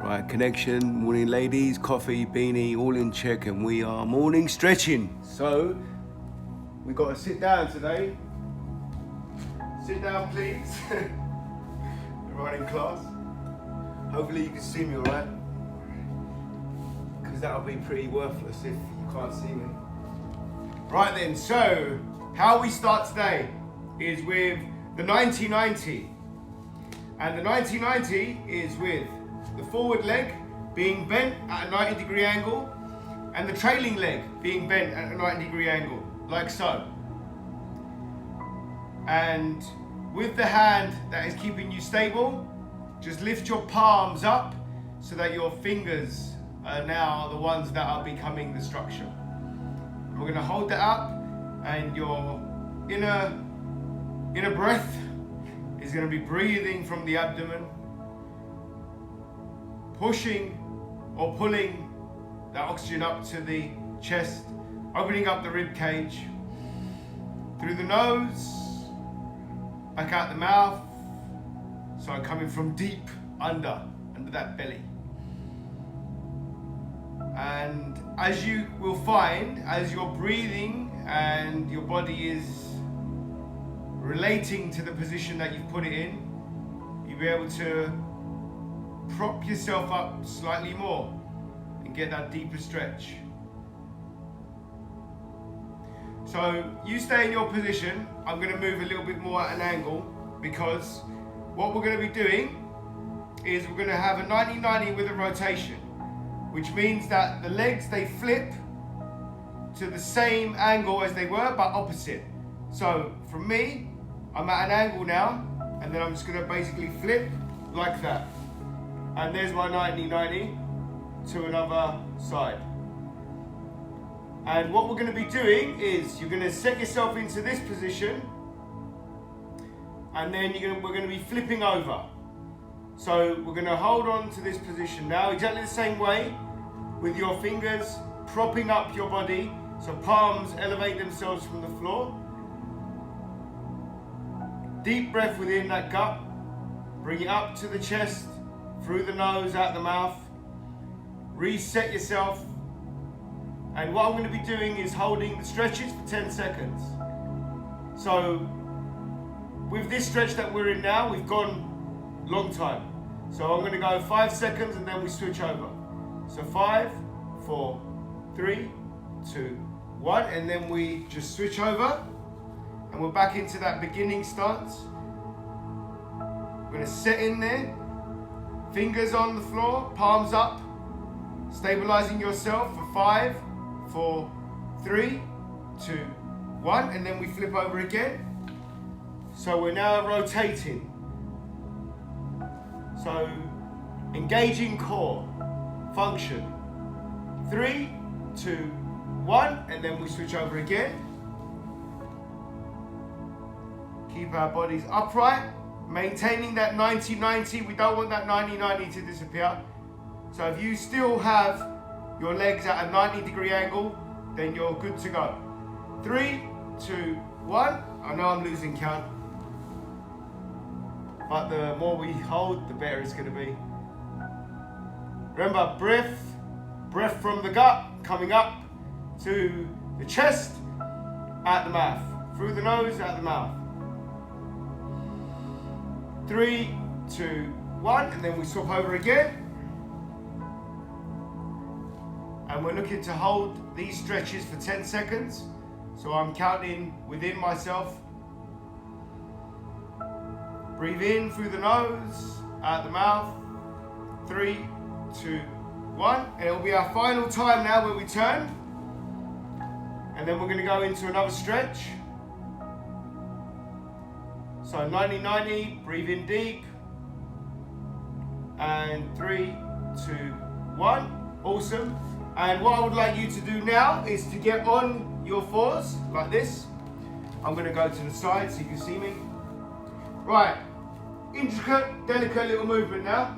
Right, connection, morning ladies, coffee, beanie, all in check, and we are morning stretching. So, we got to sit down today. Sit down, please. Everyone in class. Hopefully you can see me alright. Because that'll be pretty worthless if you can't see me. Right then, so, how we start today is with the 90-90. And the 90-90 is with the forward leg being bent at a 90-degree angle and the trailing leg being bent at a 90-degree angle, like so. And with the hand that is keeping you stable, just lift your palms up so that your fingers are now the ones that are becoming the structure. We're going to hold that up, and your inner breath is going to be breathing from the abdomen, pushing or pulling that oxygen up to the chest, opening up the rib cage, through the nose, back out the mouth, so coming from deep under that belly. And as you will find, as you're breathing and your body is relating to the position that you've put it in, you'll be able to prop yourself up slightly more and get that deeper stretch. So you stay in your position. I'm going to move a little bit more at an angle, because what we're going to be doing is we're going to have a 90-90 with a rotation, which means that the legs, they flip to the same angle as they were, but opposite. So from me, I'm at an angle now, and then I'm just going to basically flip like that. And there's my 90-90 to another side. And what we're going to be doing is you're going to set yourself into this position, and then we're going to be flipping over. So we're going to hold on to this position now, exactly the same way, with your fingers propping up your body, so palms elevate themselves from the floor. Deep breath within that gut, bring it up to the chest, through the nose, out the mouth. Reset yourself. And what I'm going to be doing is holding the stretches for 10 seconds. So with this stretch that we're in now, we've gone long time. So I'm going to go 5 seconds and then we switch over. So 5, 4, 3, 2, 1, and then we just switch over and we're back into that beginning stance. We're going to sit in there. Fingers on the floor, palms up, stabilizing yourself for 5, 4, 3, 2, 1, and then we flip over again. So we're now rotating. So engaging core, function. 3, 2, 1, and then we switch over again. Keep our bodies upright. Maintaining that 90-90, we don't want that 90-90 to disappear. So if you still have your legs at a 90-degree angle, then you're good to go. 3, 2, 1. I know I'm losing count, but the more we hold, the better it's going to be. Remember, breath from the gut, coming up to the chest, out the mouth. Through the nose, out the mouth. 3, 2, 1, and then we swap over again. And we're looking to hold these stretches for 10 seconds. So I'm counting within myself. Breathe in through the nose, out the mouth. 3, 2, 1. And it'll be our final time now where we turn. And then we're going to go into another stretch. So 90-90, breathe in deep. And 3, 2, 1. Awesome. And what I would like you to do now is to get on your fours like this. I'm going to go to the side so you can see me. Right, intricate, delicate little movement now.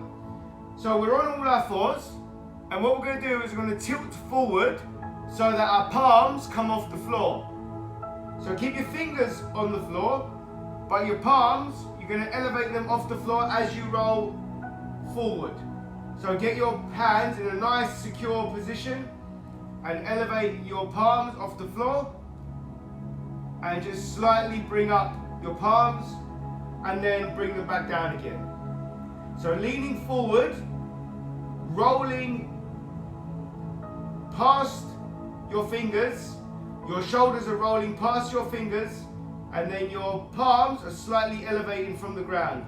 So we're on all our fours, and what we're going to do is we're going to tilt forward so that our palms come off the floor. So keep your fingers on the floor, but your palms, you're going to elevate them off the floor as you roll forward. So get your hands in a nice secure position and elevate your palms off the floor and just slightly bring up your palms and then bring them back down again. So leaning forward, rolling past your fingers, your shoulders are rolling past your fingers, and then your palms are slightly elevating from the ground.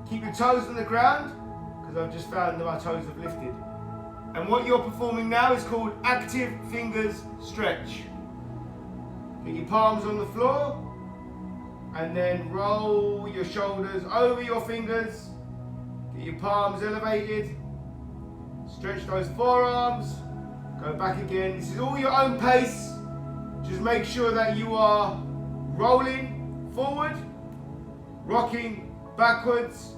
Keep your toes on the ground, because I've just found that my toes have lifted. And what you're performing now is called active fingers stretch. Get your palms on the floor, and then roll your shoulders over your fingers. Get your palms elevated. Stretch those forearms. Go back again. This is all your own pace. Just make sure that you are rolling forward, rocking backwards.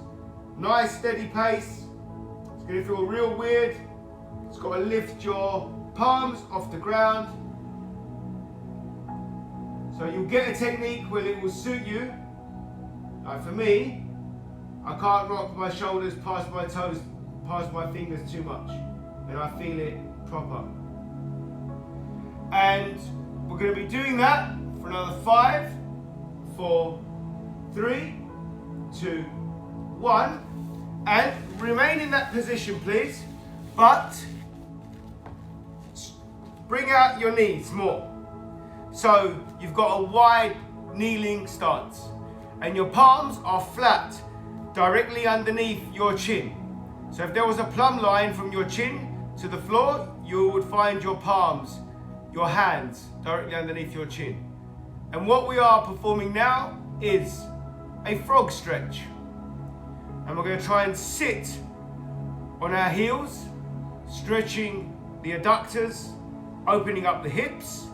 Nice steady pace. It's going to feel real weird. It's got to lift your palms off the ground. So you'll get a technique where it will suit you. Like for me, I can't rock my shoulders past my toes, past my fingers too much. And I feel it proper. And we're going to be doing that for another 5, 4, 3, 2, 1. And remain in that position, please. But bring out your knees more. So you've got a wide kneeling stance. And your palms are flat, directly underneath your chin. So if there was a plumb line from your chin to the floor, you would find your palms, your hands, directly underneath your chin. And what we are performing now is a frog stretch. And we're going to try and sit on our heels, stretching the adductors, opening up the hips,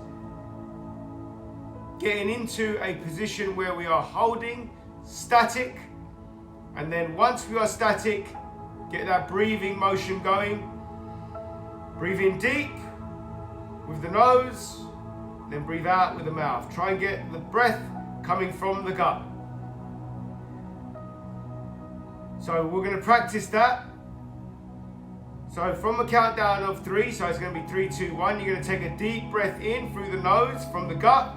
getting into a position where we are holding static. And then once we are static, get that breathing motion going. Breathe in deep with the nose, then breathe out with the mouth. Try and get the breath coming from the gut. So we're going to practice that. So from a countdown of 3, so it's going to be 3, 2, 1, you're going to take a deep breath in through the nose from the gut.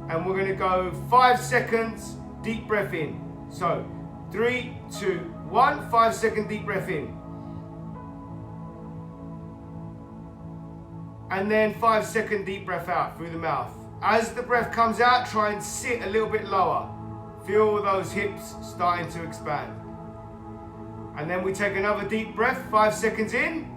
And we're going to go 5 seconds, deep breath in. So 3, 2, 1, 5 second deep breath in. And then 5 second deep breath out through the mouth. As the breath comes out, try and sit a little bit lower. Feel those hips starting to expand. And then we take another deep breath, 5 seconds in.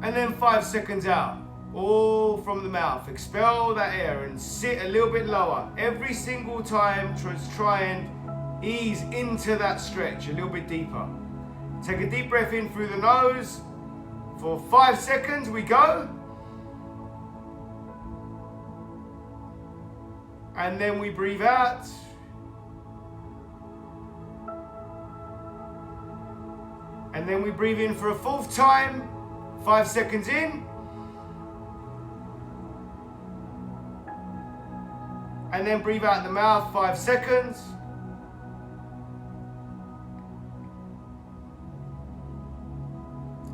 And then 5 seconds out, all from the mouth. Expel that air and sit a little bit lower. Every single time, try and ease into that stretch a little bit deeper. Take a deep breath in through the nose. For 5 seconds, we go. And then we breathe out. And then we breathe in for a 4th time. 5 seconds in. And then breathe out the mouth, 5 seconds.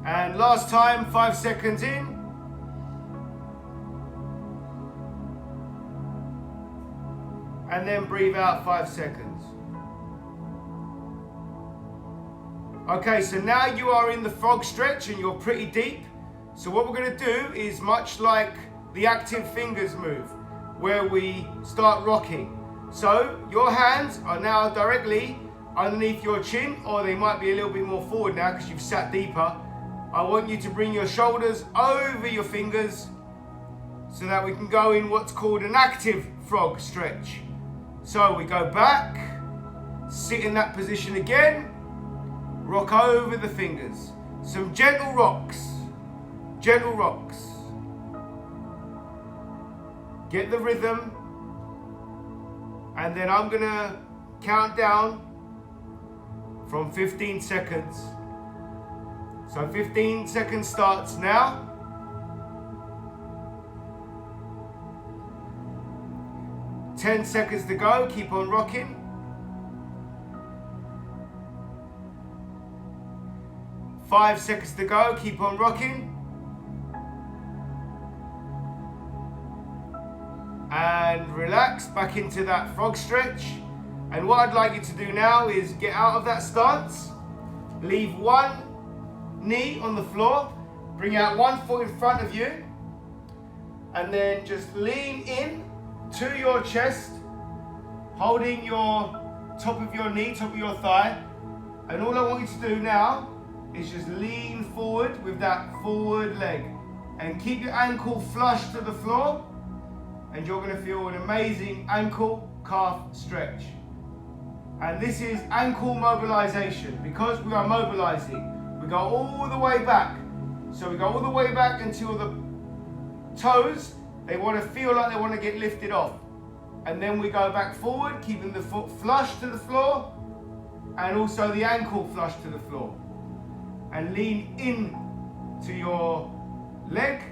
And last time, 5 seconds in. And then breathe out 5 seconds. Okay, so now you are in the frog stretch and you're pretty deep. So what we're going to do is much like the active fingers move, where we start rocking. So your hands are now directly underneath your chin, or they might be a little bit more forward now because you've sat deeper. I want you to bring your shoulders over your fingers so that we can go in what's called an active frog stretch. So we go back, sit in that position again, rock over the fingers. Some gentle rocks, gentle rocks. Get the rhythm, and then I'm gonna count down from 15 seconds. So 15 seconds starts now. 10 seconds to go, keep on rocking. 5 seconds to go. Keep on rocking. And relax back into that frog stretch. And what I'd like you to do now is get out of that stance. Leave one knee on the floor. Bring out one foot in front of you. And then just lean in to your chest, holding your top of your knee, top of your thigh. And all I want you to do now is just lean forward with that forward leg. And keep your ankle flush to the floor. And you're going to feel an amazing ankle calf stretch. And this is ankle mobilization. Because we are mobilizing, we go all the way back. So we go all the way back until the toes, they want to feel like they want to get lifted off. And then we go back forward, keeping the foot flush to the floor and also the ankle flush to the floor. And lean in to your leg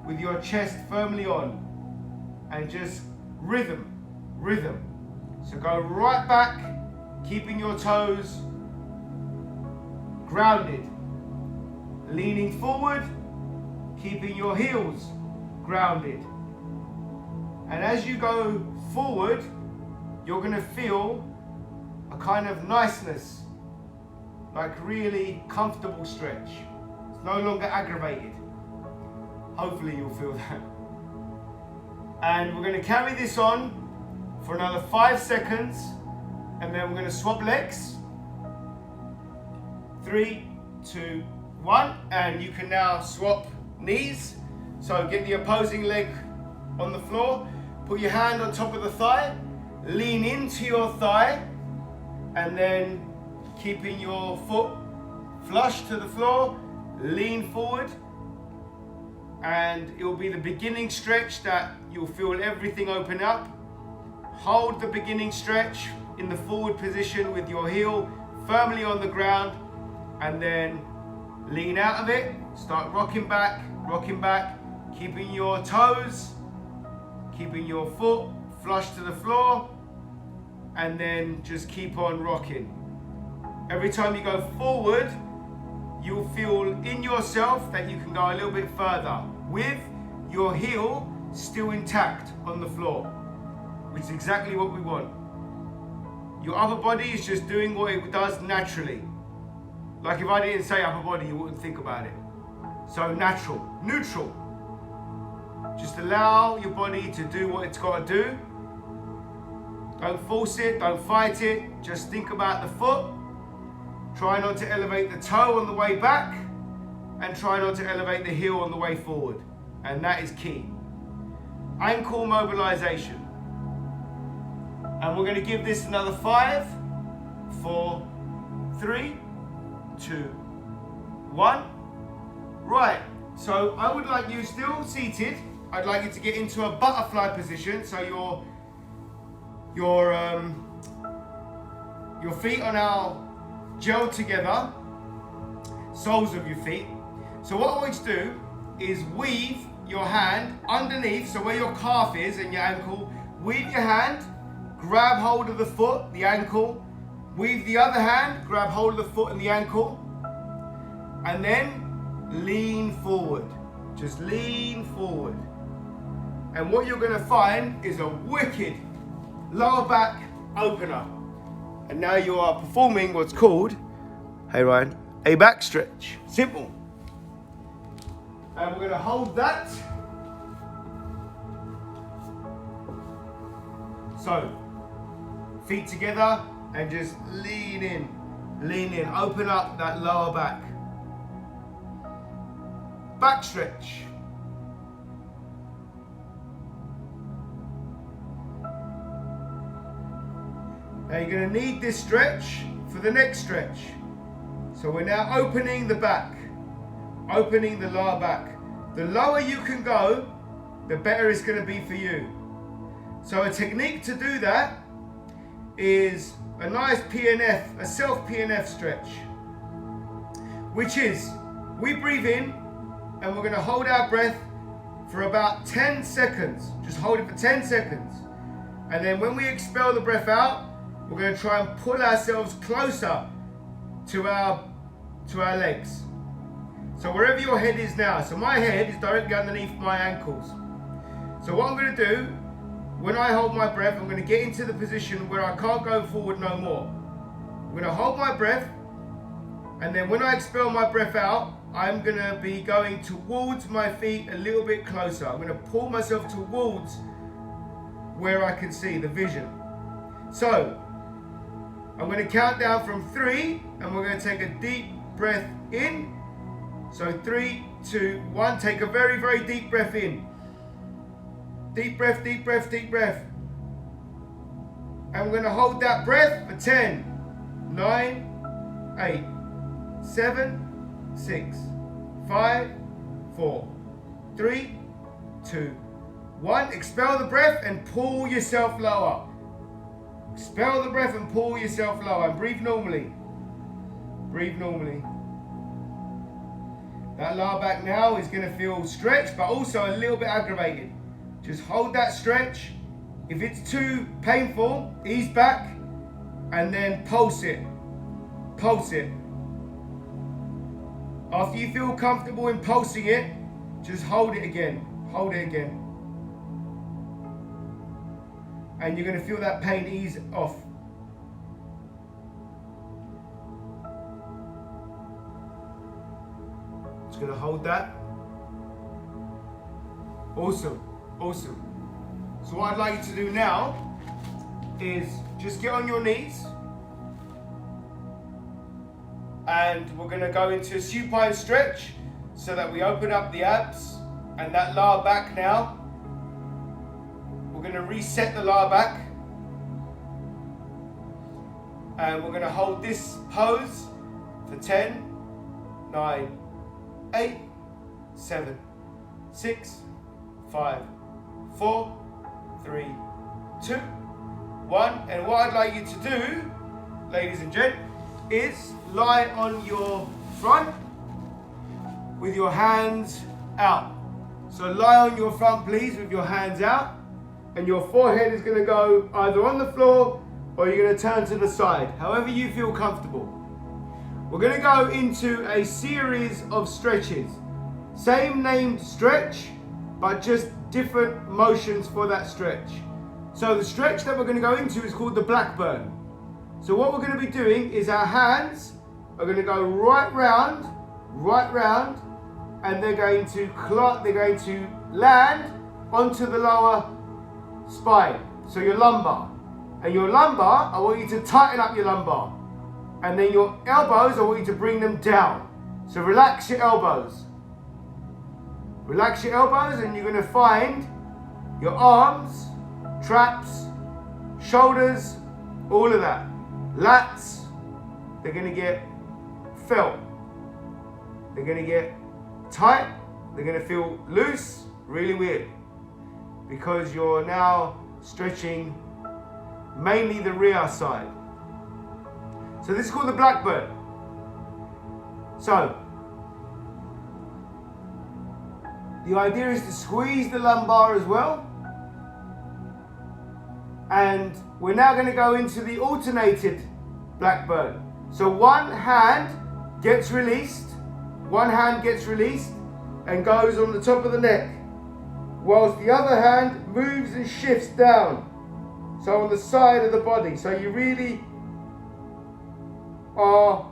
with your chest firmly on. And just rhythm. So go right back, keeping your toes grounded. Leaning forward, keeping your heels grounded. And as you go forward, you're going to feel a kind of niceness, like really comfortable stretch. It's no longer aggravated. Hopefully you'll feel that. And we're going to carry this on for another 5 seconds, and then we're going to swap legs. 3, 2, 1, and you can now swap knees. So get the opposing leg on the floor, put your hand on top of the thigh, lean into your thigh, and then keeping your foot flush to the floor, lean forward, and it will be the beginning stretch that you'll feel everything open up. Hold the beginning stretch in the forward position with your heel firmly on the ground, and then lean out of it, start rocking back, keeping your toes, keeping your foot flush to the floor, and then just keep on rocking. Every time you go forward, you'll feel in yourself that you can go a little bit further with your heel still intact on the floor, which is exactly what we want. Your upper body is just doing what it does naturally. Like if I didn't say upper body, you wouldn't think about it. So natural, neutral. Just allow your body to do what it's got to do. Don't force it, don't fight it. Just think about the foot. Try not to elevate the toe on the way back, and try not to elevate the heel on the way forward. And that is key. Ankle mobilization. And we're going to give this another 5, 4, 3, 2, 1. Right, so I would like you still seated. I'd like you to get into a butterfly position. So your feet are now gel together, soles of your feet. So what I want you to do is weave your hand underneath, so where your calf is and your ankle, weave your hand, grab hold of the foot, the ankle, weave the other hand, grab hold of the foot and the ankle, and then lean forward. Just lean forward. And what you're going to find is a wicked lower back opener. And now you are performing what's called, hey Ryan, a back stretch. Simple. And we're going to hold that. So, feet together and just lean in, open up that lower back. Back stretch. Now you're going to need this stretch for the next stretch. So we're now opening the back, opening the lower back. The lower you can go, the better it's going to be for you. So a technique to do that is a nice PNF, a self PNF stretch, which is we breathe in and we're going to hold our breath for about 10 seconds. Just hold it for 10 seconds. And then when we expel the breath out, we're going to try and pull ourselves closer to our legs. So wherever your head is now, so my head is directly underneath my ankles. So what I'm going to do, when I hold my breath, I'm going to get into the position where I can't go forward no more. I'm going to hold my breath, and then when I expel my breath out, I'm going to be going towards my feet a little bit closer. I'm going to pull myself towards where I can see the vision. So I'm going to count down from 3, and we're going to take a deep breath in. So 3, 2, 1. Take a very, very deep breath in. Deep breath, deep breath, deep breath. And we're going to hold that breath for 10, 9, 8, 7, 6, 5, 4, 3, 2, 1. Expel the breath and pull yourself lower. Expel the breath and pull yourself lower. And breathe normally. Breathe normally. That lower back now is going to feel stretched, but also a little bit aggravated. Just hold that stretch. If it's too painful, ease back and then pulse it. Pulse it. After you feel comfortable in pulsing it, just hold it again. Hold it again. And you're going to feel that pain ease off. Just going to hold that. Awesome. Awesome. So what I'd like you to do now is just get on your knees. And we're going to go into a supine stretch so that we open up the abs and that lower back now. We're going to reset the lower back. And we're going to hold this pose for 10, 9, 8, 7, 6, 5, 4, 3, 2, 1. And what I'd like you to do, ladies and gents, is lie on your front with your hands out. So lie on your front, please, with your hands out. And your forehead is going to go either on the floor or you're going to turn to the side, however you feel comfortable. We're going to go into a series of stretches. Same named stretch, but just different motions for that stretch. So the stretch that we're going to go into is called the Blackbird. So what we're going to be doing is our hands are going to go right round, and they're going to land onto the lower spine. So your lumbar. And your lumbar, I want you to tighten up your lumbar. And then your elbows, I want you to bring them down. So relax your elbows. Relax your elbows, and you're going to find your arms, traps, shoulders, all of that. Lats, they're going to get felt. They're going to get tight. They're going to feel loose, really weird. Because you're now stretching mainly the rear side. So this is called the Blackbird. So the idea is to squeeze the lumbar as well. And we're now going to go into the alternated Blackbird. So one hand gets released and goes on the top of the neck, whilst the other hand moves and shifts down. So on the side of the body. So you really are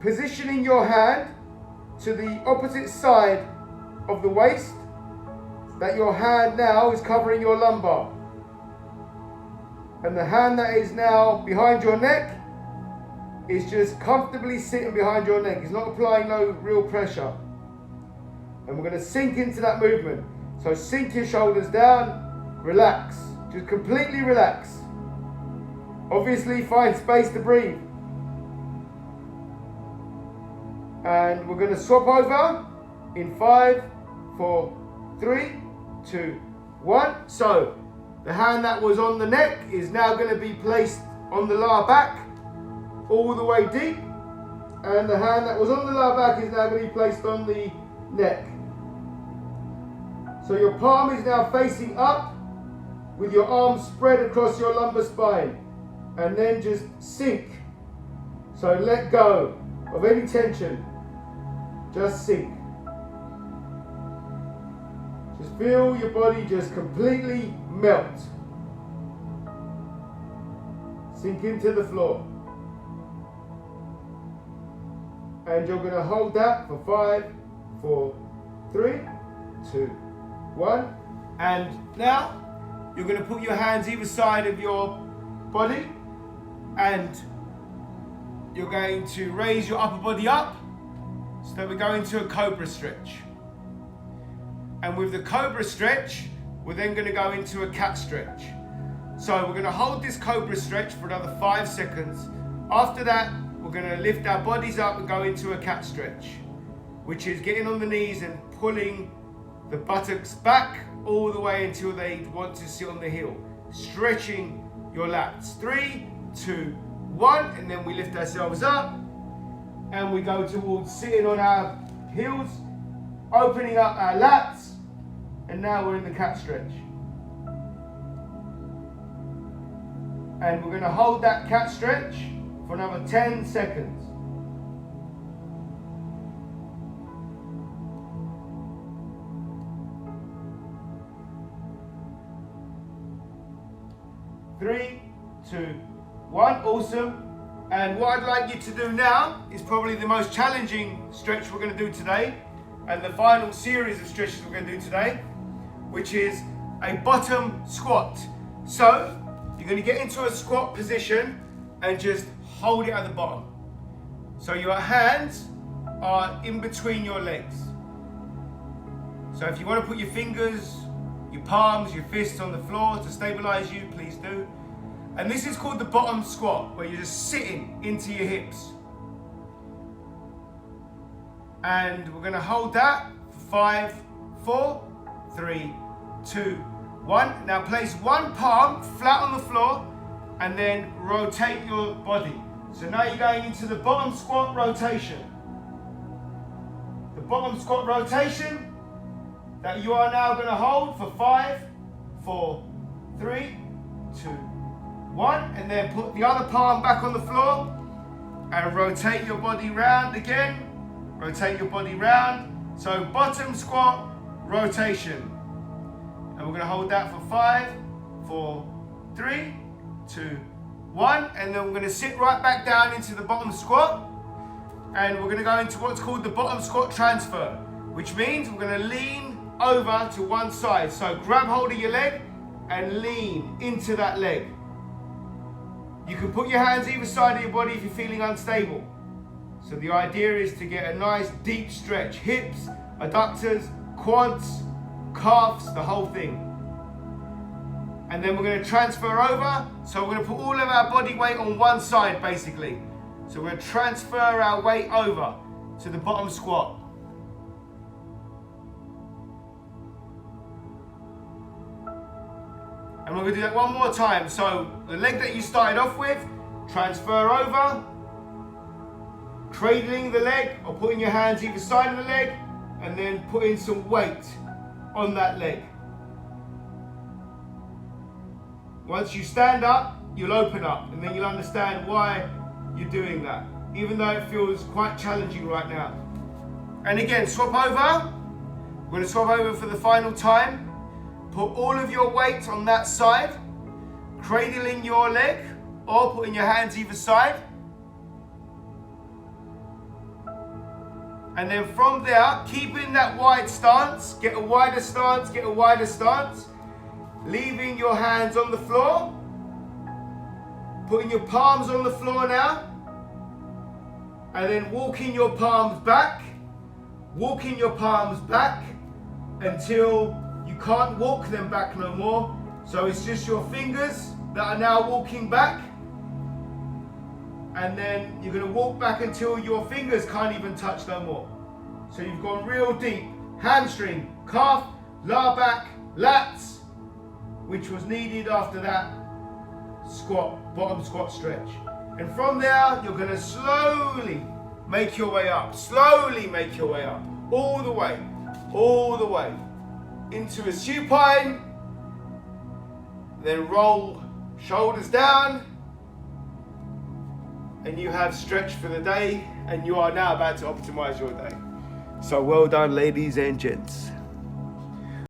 positioning your hand to the opposite side of the waist, that your hand now is covering your lumbar. And the hand that is now behind your neck is just comfortably sitting behind your neck. It's not applying no real pressure. And we're going to sink into that movement. So sink your shoulders down, relax. Just completely relax. Obviously find space to breathe. And we're going to swap over in 5, 4, 3, 2, 1. So the hand that was on the neck is now going to be placed on the lower back, all the way deep. And the hand that was on the lower back is now going to be placed on the neck. So your palm is now facing up with your arms spread across your lumbar spine. And then just sink. So let go of any tension. just sink. Just feel your body just completely melt. Sink into the floor. And you're going to hold that for 5, 4, 3, 2, 1. And now you're going to put your hands either side of your body and you're going to raise your upper body up so that we go into a Cobra Stretch. And with the Cobra Stretch, we're then going to go into a cat stretch. So we're going to hold this Cobra Stretch for another 5 seconds. After that, we're going to lift our bodies up and go into a cat stretch, which is getting on the knees and pulling the buttocks back all the way until they want to sit on the heel. Stretching your lats. 3, 2, 1, and then we lift ourselves up and we go towards sitting on our heels, opening up our lats, and now we're in the cat stretch. And we're going to hold that cat stretch for another 10 seconds. Three, 2, 1, awesome. And what I'd like you to do now is probably the most challenging stretch we're going to do today, and the final series of stretches we're going to do today, which is a bottom squat. So you're going to get into a squat position and just hold it at the bottom. So your hands are in between your legs. So if you want to put your fingers, your palms, your fists on the floor to stabilize you, please do. And this is called the bottom squat, where you're just sitting into your hips. And we're going to hold that for 5, 4, 3, 2, 1. Now place one palm flat on the floor and then rotate your body. So now you're going into the bottom squat rotation. The bottom squat rotation that you are now going to hold for 5, 4, 3, 2, 1. And then put the other palm back on the floor and rotate your body round again. Rotate your body round. So bottom squat rotation. And we're going to hold that for 5, 4, 3, 2, 1. And then we're going to sit right back down into the bottom squat. And we're going to go into what's called the bottom squat transfer, which means we're going to lean over to one side. So grab hold of your leg and lean into that leg. You can put your hands either side of your body if you're feeling unstable. So the idea is to get a nice deep stretch. Hips, adductors, quads, calves, the whole thing. And then we're going to transfer over. So we're going to put all of our body weight on one side basically. So we're going to transfer our weight over to the bottom squat. And we're going to do that one more time. So the leg that you started off with, transfer over, cradling the leg or putting your hands either side of the leg, and then putting some weight on that leg. Once you stand up, you'll open up, and then you'll understand why you're doing that, even though it feels quite challenging right now. And again, swap over. We're going to swap over for the final time. Put all of your weight on that side, cradling your leg or putting your hands either side. And then from there, keeping that wide stance, get a wider stance, get a wider stance. Leaving your hands on the floor. Putting your palms on the floor now. And then walking your palms back. Walking your palms back until you can't walk them back no more. So it's just your fingers that are now walking back. And then you're going to walk back until your fingers can't even touch no more. So you've gone real deep. Hamstring, calf, lower back, lats, which was needed after that squat, bottom squat stretch. And from there, you're going to slowly make your way up. Slowly make your way up. All the way into a supine. Then roll shoulders down. And you have stretched for the day, and you are now about to optimize your day. So well done, ladies and gents.